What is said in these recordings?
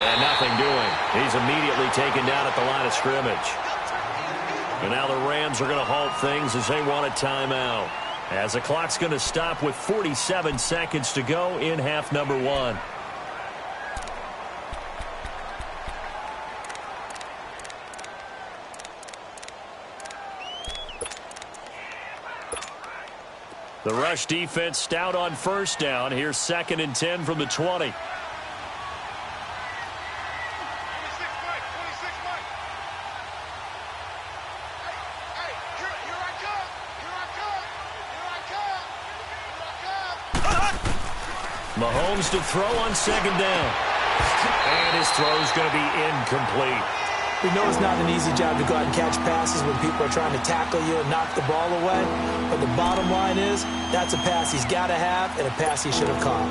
And nothing doing. He's immediately taken down at the line of scrimmage. And now the Rams are going to halt things as they want a timeout. As the clock's going to stop with 47 seconds to go in half number one. The rush defense stout on first down. Here's 2nd and 10 from the 20. Mahomes to throw on 2nd down. And his throw's going to be incomplete. We know it's not an easy job to go out and catch passes when people are trying to tackle you and knock the ball away. But the bottom line is, that's a pass he's got to have and a pass he should have caught.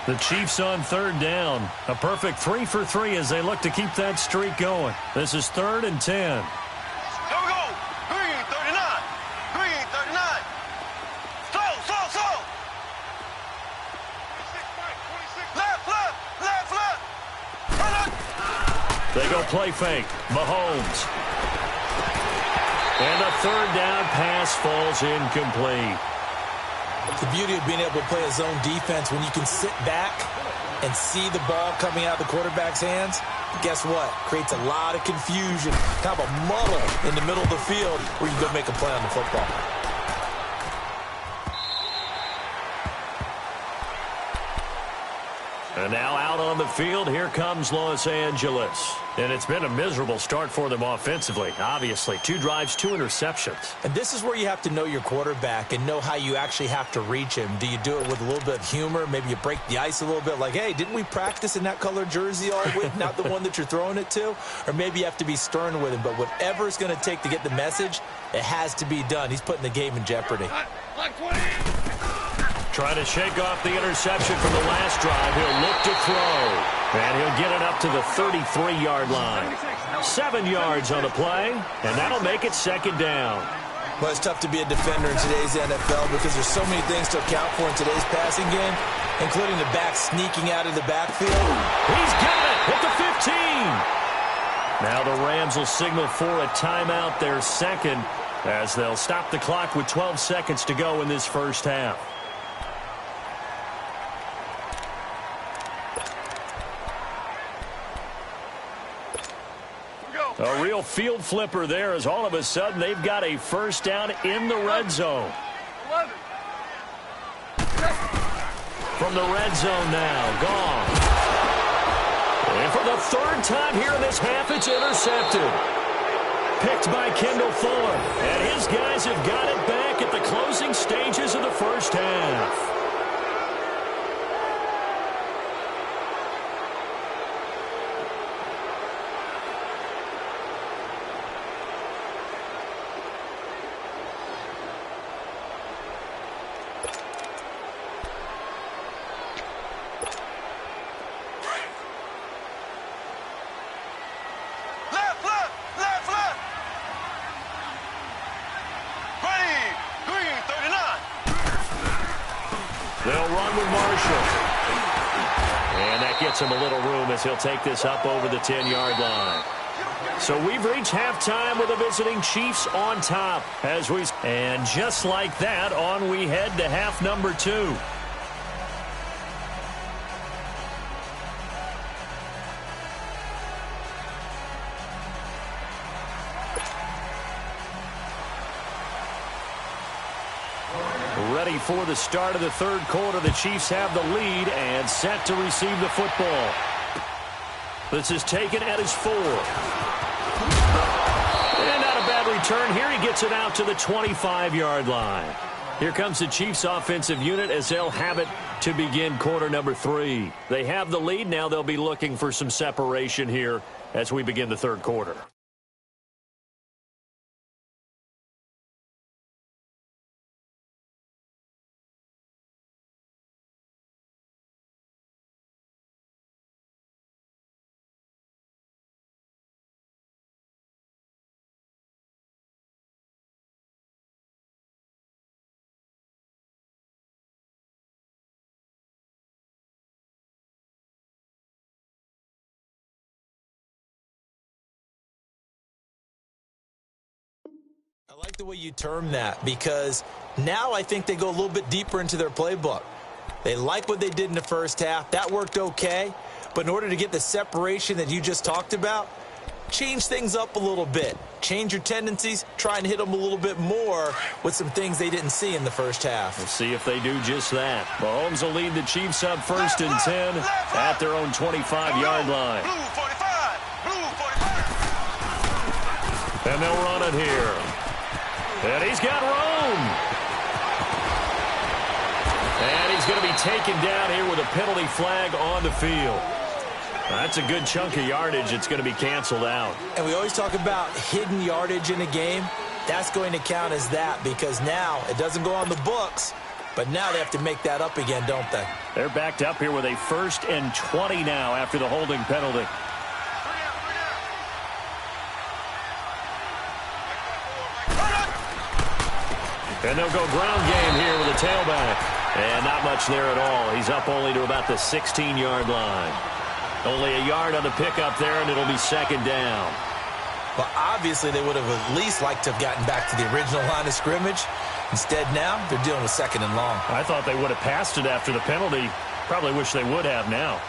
The Chiefs on 3rd down. A perfect 3 for 3 as they look to keep that streak going. This is 3rd and 10. They go play fake. Mahomes. And the 3rd down pass falls incomplete. The beauty of being able to play a zone defense when you can sit back and see the ball coming out of the quarterback's hands, guess what? Creates a lot of confusion, kind of a muddle in the middle of the field where you can go make a play on the football. And now out on the field, here comes Los Angeles. And it's been a miserable start for them offensively, obviously. 2 drives, 2 interceptions. And this is where you have to know your quarterback and know how you actually have to reach him. Do you do it with a little bit of humor? Maybe you break the ice a little bit like, hey, didn't we practice in that color jersey all week, not the one that you're throwing it to? Or maybe you have to be stern with him. But whatever it's going to take to get the message, it has to be done. He's putting the game in jeopardy. Trying to shake off the interception from the last drive. He'll look to throw. And he'll get it up to the 33-yard line. 7 yards on the play, and that'll make it 2nd down. Well, it's tough to be a defender in today's NFL because there's so many things to account for in today's passing game, including the back sneaking out of the backfield. He's got it at the 15. Now the Rams will signal for a timeout, their 2nd, as they'll stop the clock with 12 seconds to go in this first half. A real field flipper there as all of a sudden they've got a first down in the red zone. From the red zone now, gone. And for the 3rd time here in this half, it's intercepted. Picked by Kendall Fuller. And his guys have got it back at the closing stages of the first half. They'll run with Marshall. And that gets him a little room as he'll take this up over the 10-yard line. So we've reached halftime with the visiting Chiefs on top. And just like that, on we head to half number 2. Ready for the start of the 3rd quarter. The Chiefs have the lead and set to receive the football. This is taken at his 4. And not a bad return here. He gets it out to the 25-yard line. Here comes the Chiefs offensive unit as they'll have it to begin quarter number 3. They have the lead. Now they'll be looking for some separation here as we begin the 3rd quarter. I like the way you term that, because now I think they go a little bit deeper into their playbook. They like what they did in the first half. That worked okay. But in order to get the separation that you just talked about, change things up a little bit. Change your tendencies. Try and hit them a little bit more with some things they didn't see in the first half. We'll see if they do just that. Mahomes will lead the Chiefs up 1st and 10 at their own 25-yard line. And they'll run it here. And he's got room. And he's going to be taken down here with a penalty flag on the field. That's a good chunk of yardage. It's going to be canceled out. And we always talk about hidden yardage in a game. That's going to count as that, because now it doesn't go on the books, but now they have to make that up again, don't they? They're backed up here with a 1st and 20 now after the holding penalty. And they'll go ground game here with a tailback. And not much there at all. He's up only to about the 16-yard line. Only a yard on the pickup there, and it'll be 2nd down. Well, obviously they would have at least liked to have gotten back to the original line of scrimmage. Instead now, they're dealing with 2nd and long. I thought they would have passed it after the penalty. Probably wish they would have now.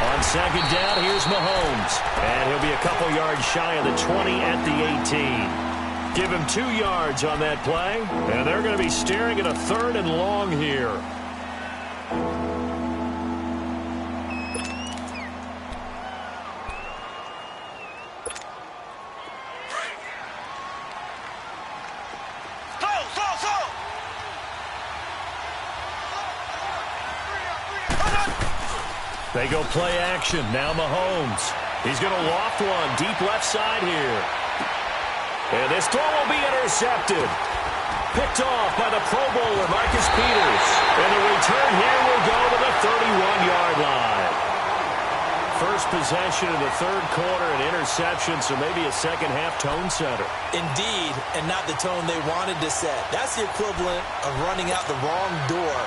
On 2nd down, here's Mahomes. And he'll be a couple yards shy of the 20 at the 18. Give him 2 yards on that play. And they're going to be staring at a 3rd and long here. They go play action. Now Mahomes. He's going to loft one deep left side here. And this throw will be intercepted. Picked off by the Pro Bowler, Marcus Peters. And the return here will go to the 31-yard line. First possession of the 3rd quarter, an interception, so maybe a second-half tone setter. Indeed, and not the tone they wanted to set. That's the equivalent of running out the wrong door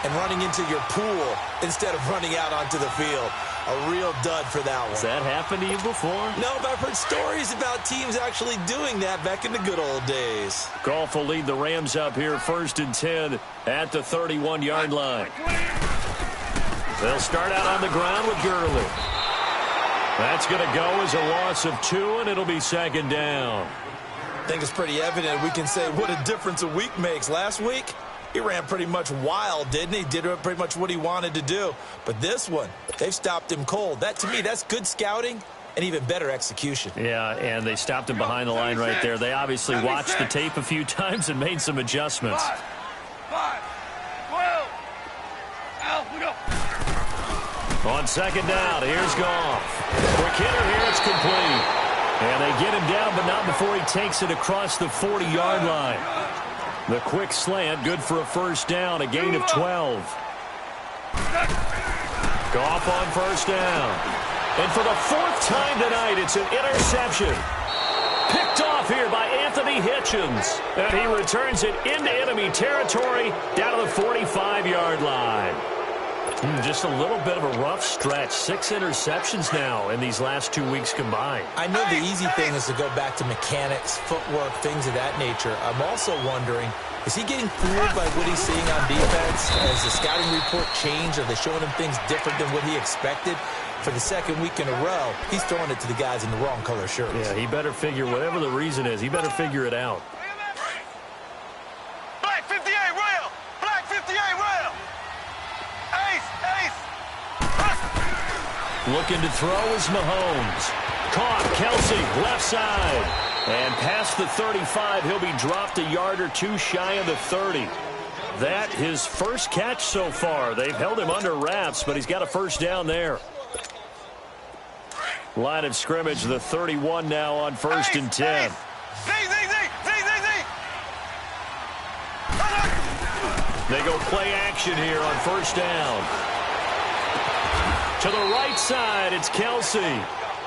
and running into your pool instead of running out onto the field. A real dud for that one. Has that happened to you before? No, but I've heard stories about teams actually doing that back in the good old days. Goff will lead the Rams up here 1st and 10 at the 31-yard line. They'll start out on the ground with Gurley. That's going to go as a loss of 2, and it'll be 2nd down. I think it's pretty evident we can say what a difference a week makes. Last week, he ran pretty much wild, didn't he? Did pretty much what he wanted to do. But this one, they've stopped him cold. That, to me, that's good scouting and even better execution. Yeah, and they stopped him behind the line right there. They obviously watched the tape a few times and made some adjustments. 5, 12. Out, we go. On 2nd down, here's Goff. Quick hitter here, it's complete. And they get him down, but not before he takes it across the 40-yard line. The quick slant, good for a 1st down, a gain of 12. Goff on 1st down. And for the 4th time tonight, it's an interception. Picked off here by Anthony Hitchens. And he returns it into enemy territory down to the 45-yard line. Just a little bit of a rough stretch. 6 interceptions now in these last 2 weeks combined. I know the easy thing is to go back to mechanics, footwork, things of that nature. I'm also wondering, is he getting fooled by what he's seeing on defense? Has the scouting report changed? Are they showing him things different than what he expected? For the 2nd week in a row, he's throwing it to the guys in the wrong color shirts. Yeah, he better figure, whatever the reason is, he better figure it out. Black 58 rail. Black 58 rail. Ace. Looking to throw is Mahomes. Caught, Kelsey, left side. And past the 35, he'll be dropped a yard or 2 shy of the 30. That his first catch so far. They've held him under wraps, but he's got a 1st down there. Line of scrimmage, the 31 now on 1st and 10. They go play action here on 1st down. To the right side, it's Kelsey.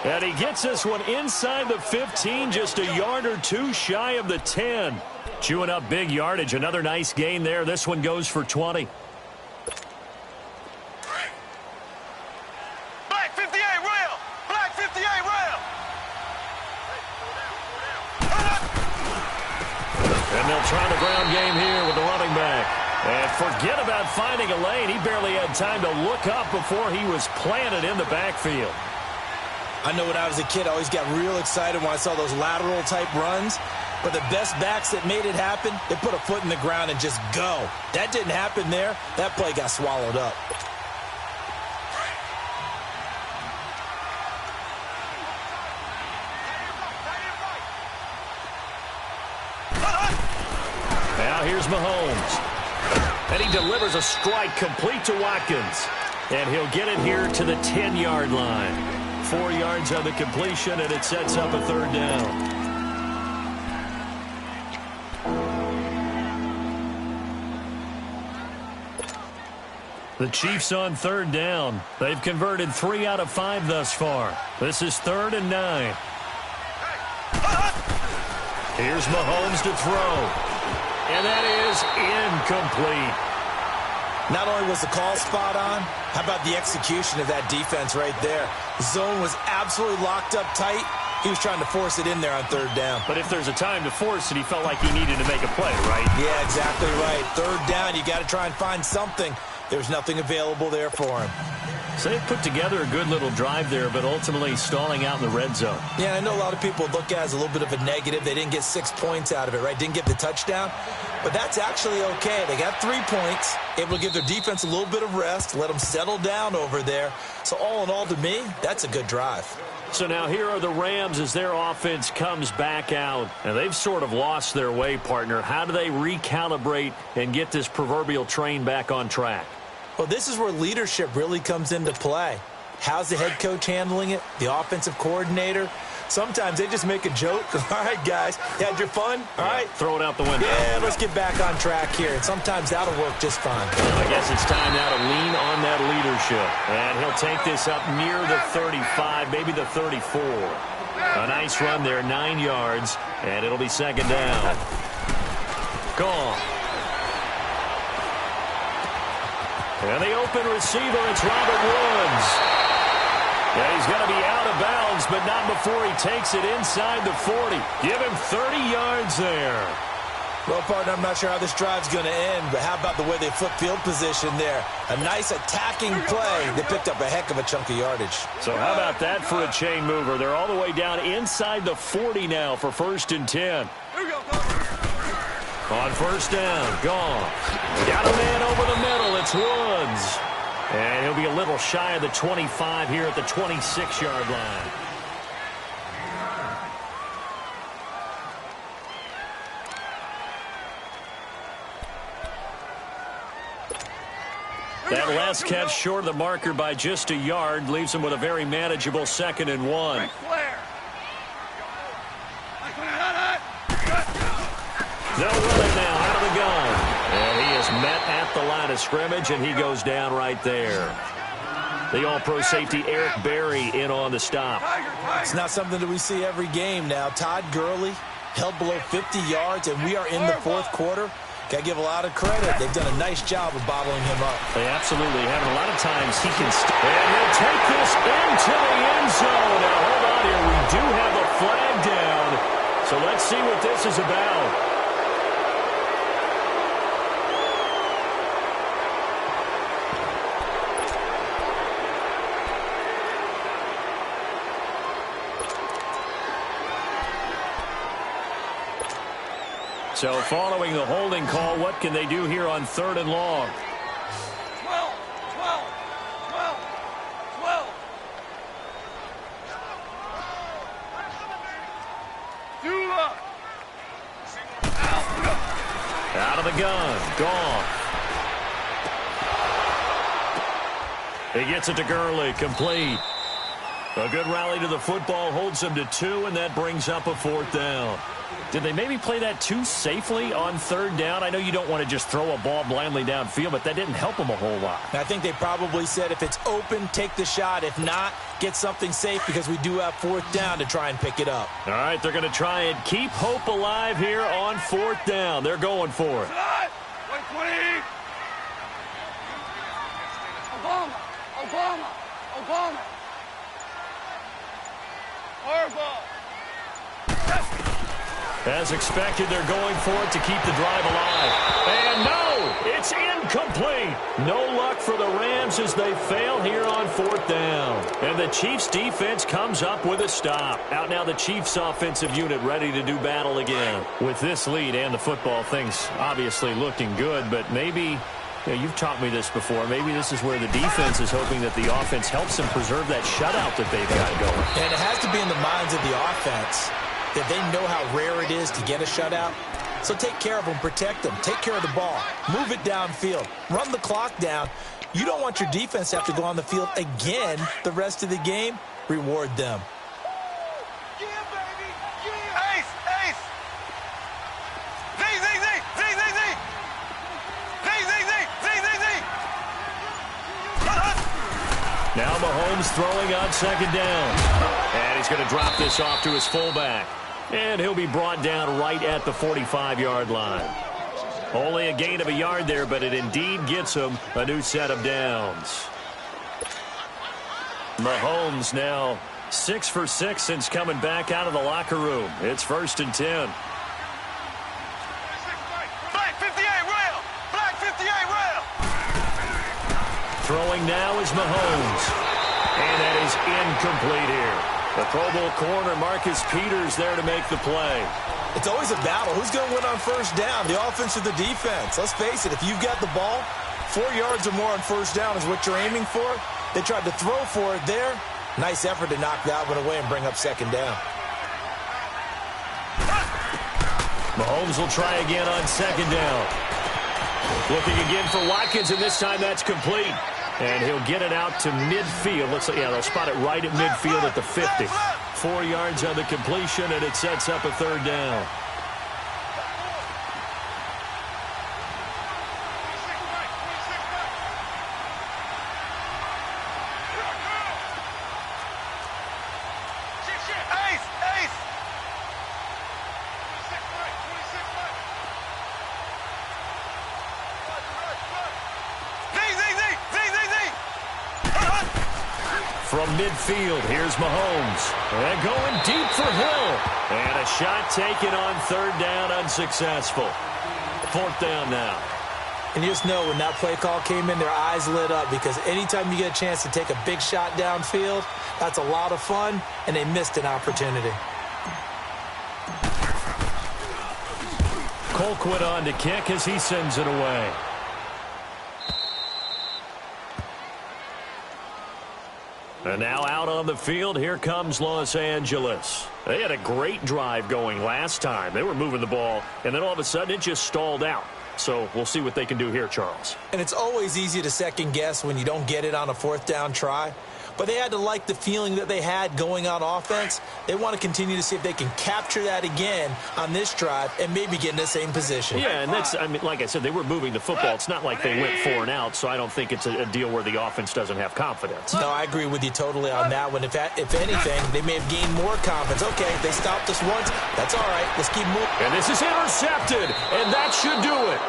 And he gets this one inside the 15, just a yard or two shy of the 10. Chewing up big yardage. Another nice gain there. This one goes for 20. Black 58 rail. Black 58 rail. And they'll try the ground game here with the running back. And forget about finding a lane. He barely had time to look up before he was planted in the backfield. I know when I was a kid, I always got real excited when I saw those lateral-type runs. But the best backs that made it happen, they put a foot in the ground and just go. That didn't happen there. That play got swallowed up. Now here's Mahomes. And he delivers a strike complete to Watkins. And he'll get it here to the 10-yard line. 4 yards on the completion, and it sets up a third down. The Chiefs on third down. They've converted 3 out of 5 thus far. This is 3rd and 9. Here's Mahomes to throw. And that is incomplete. Not only was the call spot on, how about the execution of that defense right there? The zone was absolutely locked up tight. He was trying to force it in there on third down. But if there's a time to force it, he felt like he needed to make a play, right? Yeah, exactly right. Third down, you got to try and find something. There's nothing available there for him. So they've put together a good little drive there, but ultimately stalling out in the red zone. Yeah, I know a lot of people look at it as a little bit of a negative. They didn't get 6 points out of it, right? Didn't get the touchdown. But that's actually okay. They got 3 points, able to give their defense a little bit of rest, let them settle down over there. So all in all, to me, that's a good drive. So now here are the Rams as their offense comes back out. And they've sort of lost their way, partner. How do they recalibrate and get this proverbial train back on track? Well, this is where leadership really comes into play. How's the head coach handling it? The offensive coordinator? Sometimes they just make a joke. All right, guys, you had your fun? All right. Throw it out the window. Yeah, let's get back on track here. And sometimes that'll work just fine. I guess it's time now to lean on that leadership. And he'll take this up near the 35, maybe the 34. A nice run there, 9 yards, and it'll be second down. Gone. And the open receiver, it's Robert Woods. Yeah, he's going to be out of bounds, but not before he takes it inside the 40. Give him 30 yards there. Well, partner, I'm not sure how this drive's going to end, but how about the way they flip field position there? A nice attacking play. They picked up a heck of a chunk of yardage. So how about that for a chain mover? They're all the way down inside the 40 now for 1st and 10. On first down, gone. Got a man over the middle. It's Woods. And he'll be a little shy of the 25 here at the 26-yard line. That last catch short of the marker by just a yard leaves him with a very manageable 2nd and 1. They'll run it now out of the gun. And he is met at the line of scrimmage, and he goes down right there. The all-pro safety Eric Berry in on the stop. It's not something that we see every game now. Todd Gurley held below 50 yards, and we are in the 4th quarter. Got to give a lot of credit. They've done a nice job of bottling him up. They absolutely have. A lot of times he can and he'll take this into the end zone. Now, hold on here. We do have a flag down. So let's see what this is about. So following the holding call, what can they do here on 3rd and long? 12, 12, 12, 12. Do up. Out of the gun. Gone. He gets it to Gurley. Complete. A good rally to the football holds him to 2, and that brings up a 4th down. Did they maybe play that too safely on third down? I know you don't want to just throw a ball blindly downfield, but that didn't help them a whole lot. I think they probably said if it's open, take the shot. If not, get something safe because we do have fourth down to try and pick it up. All right, they're going to try and keep hope alive here on fourth down. They're going for it. Obama. Harbaugh. As expected, they're going for it to keep the drive alive. And no, it's incomplete. No luck for the Rams as they fail here on fourth down. And the Chiefs defense comes up with a stop. Out now the Chiefs offensive unit ready to do battle again. With this lead and the football, things obviously looking good, but maybe... you've taught me this before. Maybe this is where the defense is hoping that the offense helps them preserve that shutout that they've got going. And it has to be in the minds of the offense that they know how rare it is to get a shutout. So take care of them, protect them, take care of the ball, move it downfield, run the clock down. You don't want your defense to have to go on the field again the rest of the game. Reward them. Yeah, baby. Yeah. Ace. Now Mahomes throwing on second down. And he's going to drop this off to his fullback. And he'll be brought down right at the 45-yard line. Only a gain of a yard there, but it indeed gets him a new set of downs. Mahomes now 6 for 6 since coming back out of the locker room. It's 1st and 10. Black 58 rail. Black 58 rail. Throwing now is Mahomes. And that is incomplete here. The Pro Bowl corner, Marcus Peters, there to make the play. It's always a battle. Who's going to win on first down, the offense or the defense? Let's face it, if you've got the ball, 4 yards or more on first down is what you're aiming for. They tried to throw for it there. Nice effort to knock that one away and bring up second down. Mahomes will try again on second down. Looking again for Watkins, and this time that's complete. And he'll get it out to midfield. Looks like, they'll spot it right at midfield at the 50. 4 yards on the completion, and it sets up a third down. From midfield, here's Mahomes. And going deep for Hill. And a shot taken on third down, unsuccessful. Fourth down now. And you just know when that play call came in, their eyes lit up because anytime you get a chance to take a big shot downfield, that's a lot of fun, and they missed an opportunity. Colquitt on to kick as he sends it away. And now out on the field, here comes Los Angeles. They had a great drive going last time. They were moving the ball, and then all of a sudden it just stalled out. So we'll see what they can do here, Charles. And it's always easy to second guess when you don't get it on a fourth down try. But they had to like the feeling that they had going on offense. They want to continue to see if they can capture that again on this drive and maybe get in the same position. Yeah, and that's, like I said, they were moving the football. It's not like they went 4 and out, so I don't think it's a deal where the offense doesn't have confidence. No, I agree with you totally on that one. If anything, they may have gained more confidence. Okay, they stopped us once. That's all right. Let's keep moving. And this is intercepted, and that should do it.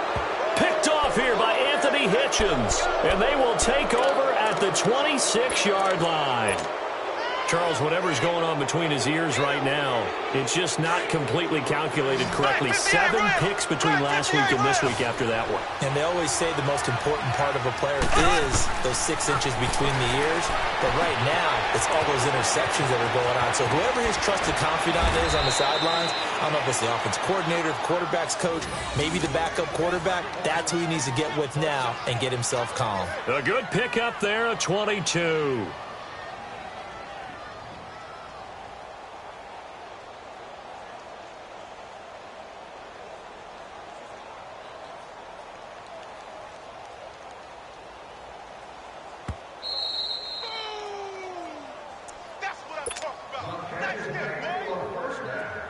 Picked off here by Anthony Hitchens, and they will take over at the 26-yard line. Charles, whatever's going on between his ears right now, it's just not completely calculated correctly. 7 picks between last week and this week after that one. And they always say the most important part of a player is those 6 inches between the ears. But right now, it's all those interceptions that are going on. So whoever his trusted confidant is on the sidelines, I don't know if it's the offense coordinator, quarterback's coach, maybe the backup quarterback, that's who he needs to get with now and get himself calm. A good pick up there, a 22.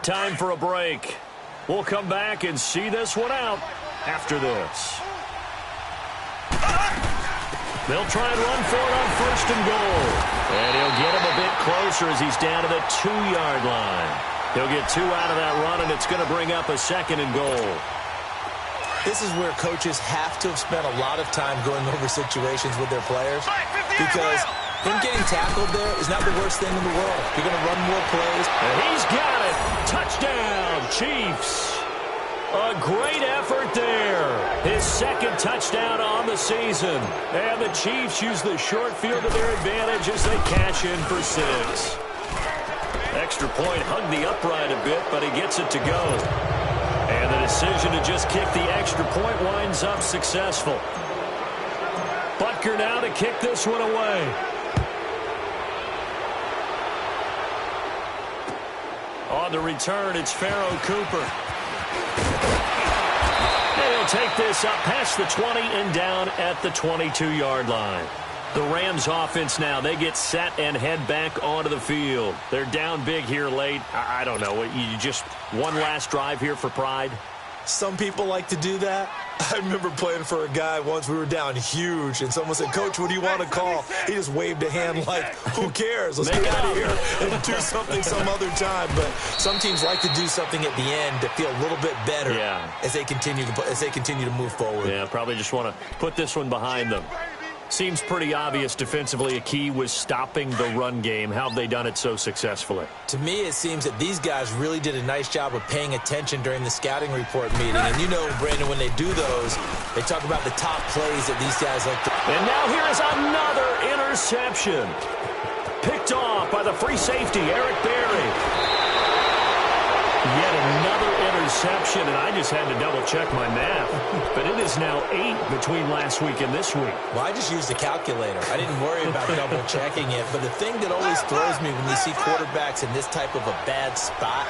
Time for a break. We'll come back and see this one out after this. They'll try and run for it on 1st and goal. And he'll get him a bit closer as he's down to the 2-yard line. He'll get 2 out of that run, and it's going to bring up a 2nd and goal. This is where coaches have to have spent a lot of time going over situations with their players, because him getting tackled there is not the worst thing in the world. You're going to run more plays. And he's got it. Touchdown, Chiefs. A great effort there. His 2nd touchdown on the season. And the Chiefs use the short field to their advantage as they cash in for 6. Extra point hugged the upright a bit, but he gets it to go. And the decision to just kick the extra point winds up successful. Butker now to kick this one away. On the return, it's Pharaoh Cooper. And he'll take this up past the 20 and down at the 22-yard line. The Rams offense now, they get set and head back onto the field. They're down big here late. I don't know. You just one last drive here for pride? Some people like to do that. I remember playing for a guy once. We were down huge, and someone said, "Coach, what do you want to call?" He just waved a hand like, "Who cares? Let's get out of here and do something some other time." But some teams like to do something at the end to feel a little bit better as they continue to move forward. Yeah, probably just want to put this one behind them. Seems pretty obvious defensively a key was stopping the run game. How have they done it so successfully? To me, it seems that these guys really did a nice job of paying attention during the scouting report meeting. And you know, Brandon, when they do those, they talk about the top plays that these guys like to... And now here is another interception. Picked off by the free safety, Eric Berry. Yet another interception, and I just had to double-check my math. But it is now 8 between last week and this week. Well, I just used the calculator. I didn't worry about double-checking it. But the thing that always throws me when you see quarterbacks in this type of a bad spot,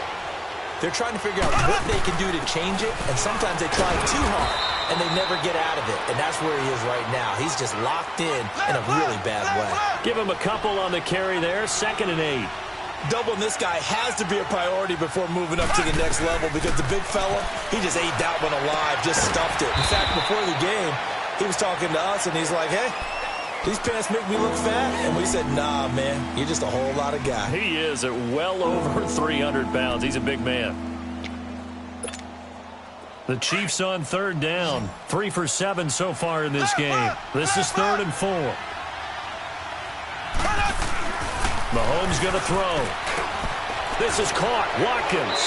they're trying to figure out what they can do to change it, and sometimes they try too hard, and they never get out of it. And that's where he is right now. He's just locked in a really bad way. Give him a couple on the carry there, 2nd and 8. Doubling this guy has to be a priority before moving up to the next level, because the big fella, he just ate that one alive, just stuffed it. In fact, before the game, he was talking to us, and he's like, "Hey, these pants make me look fat." And we said, "Nah, man, you're just a whole lot of guy." He is at well over 300 pounds. He's a big man. The Chiefs on 3rd down. 3 for 7 so far in this game. This is 3rd and 4. Mahomes going to throw. This is caught. Watkins.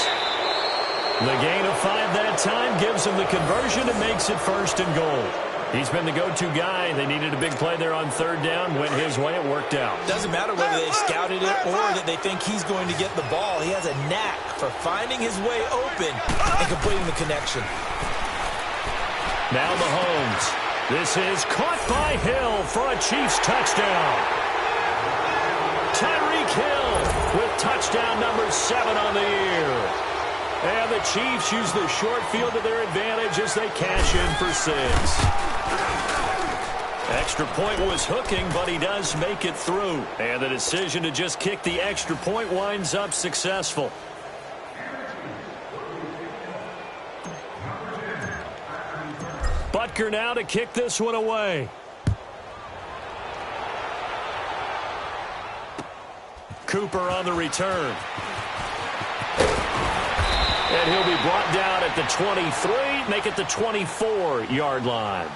The gain of 5 that time gives him the conversion and makes it 1st and goal. He's been the go-to guy. They needed a big play there on 3rd down. Went his way. It worked out. Doesn't matter whether they scouted it or that they think he's going to get the ball. He has a knack for finding his way open and completing the connection. Now Mahomes. This is caught by Hill for a Chiefs touchdown. Tyreek Hill with touchdown number 7 on the year. And the Chiefs use the short field to their advantage as they cash in for 6. Extra point was hooking, but he does make it through. And the decision to just kick the extra point winds up successful. Butker now to kick this one away. Cooper on the return. And he'll be brought down at the 23, make it the 24-yard line.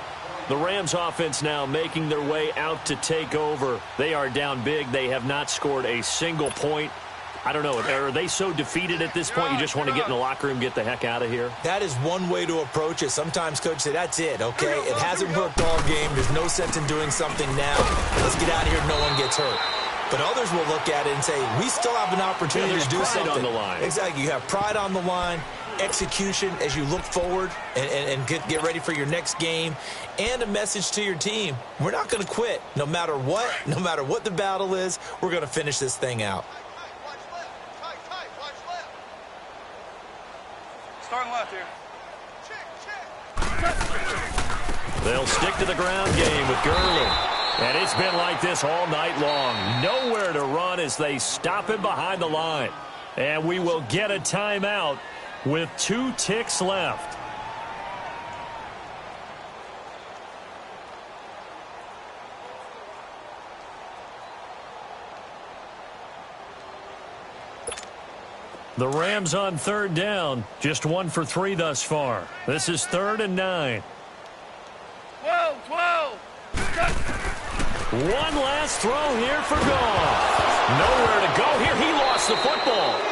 The Rams offense now making their way out to take over. They are down big. They have not scored a single point. I don't know. Are they so defeated at this point you just want to get in the locker room, get the heck out of here? That is one way to approach it. Sometimes coaches say, that's it, okay? It hasn't worked all game. There's no sense in doing something now. Let's get out of here. No one gets hurt. But others will look at it and say, we still have an opportunity to do something. On the line. Exactly. You have pride on the line, execution as you look forward and get ready for your next game, and a message to your team. We're not going to quit. No matter what the battle is, we're going to finish this thing out. Starting left here. They'll stick to the ground game with Gurley. And it's been like this all night long. Nowhere to run as they stop him behind the line. And we will get a timeout with 2 ticks left. The Rams on 3rd down. Just 1 for 3 thus far. This is 3rd and 9. Whoa! One last throw here for Goff. Nowhere to go here. He lost the football.